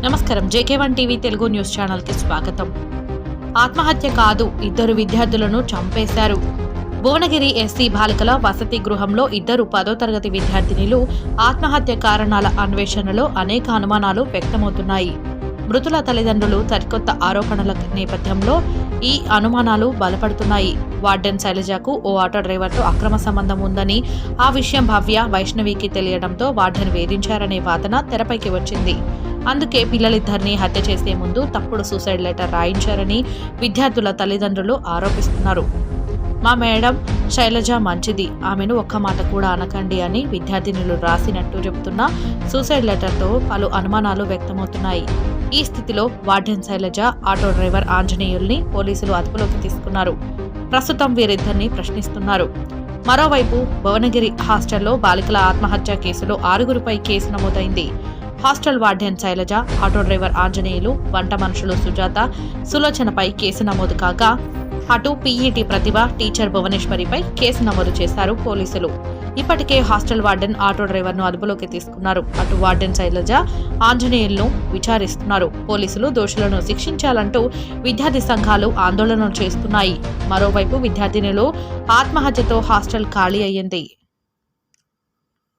నమస్కారం. JK1 TV Telugu news channel కి స్వాగతం. ఆత్మహత్య కాదు, ఇద్దరు విద్యార్థులను చంపేశారు. భువనగిరి ఎస్సీ బాలికల వసతి గృహంలో ఇద్దరు 10వ తరగతి విద్యార్థినులు ఆత్మహత్య కారణాల అన్వేషణలో అనేక అనుమానాలు వ్యక్తమవుతున్నాయి. మృతుల తల్లిదండ్రులు సరికొత్త ఆరోపణల నేపథ్యంలో ఈ అనుమానాలు బలపడుతున్నాయి. వార్డెన్ శైలజకు ఓ ఆటో డ్రైవర్తో అక్రమ సంబంధం ఉందని, ఆ విషయం భవ్య, వైష్ణవికి తెలియడంతో వార్డెన్ వేధించారనే వాదన తెరపైకి వచ్చింది. అందుకే పిల్లలిద్దరినీ హత్య చేసే ముందు తప్పుడు సూసైడ్ లెటర్ రాయించారని విద్యార్థుల తల్లిదండ్రులు ఆరోపిస్తున్నారు. మా మేడం శైలజ మంచిది, ఆమెను ఒక్క మాట కూడా అనకండి అని విద్యార్థినులు రాసినట్టు చెబుతున్న సూసైడ్ లెటర్తో పలు అనుమానాలు వ్యక్తమవుతున్నాయి. ఈ స్థితిలో వార్డెన్ శైలజ, ఆటో డ్రైవర్ ఆంజనేయుల్ని పోలీసులు అదుపులోకి తీసుకున్నారు. ప్రస్తుతం వీరిద్దరిని ప్రశ్నిస్తున్నారు. మరోవైపు భువనగిరి హాస్టల్లో బాలికల ఆత్మహత్య కేసులో 6గురిపై కేసు నమోదైంది. Hostel warden Shailaja, auto driver Anjaneyulu, వంట మనుషులు సుజాత, సులోచనపై కేసు నమోదు కాగా, అటు పీఈటీ ప్రతిభ, టీచర్ భువనేశ్వరిపై కేసు నమోదు చేశారు పోలీసులు. ఇప్పటికే హాస్టల్ వార్డెన్, ఆటో డ్రైవర్ను అదుపులోకి తీసుకున్నారు. అటు వార్డెన్ శైలజ, ఆంజనేయులను విచారిస్తున్నారు. పోలీసులు దోషులను శిక్షించాలంటూ విద్యార్థి సంఘాలు ఆందోళనలు చేస్తున్నాయి. మరోవైపు విద్యార్థినులు ఆత్మహత్యతో హాస్టల్ ఖాళీ అయ్యింది.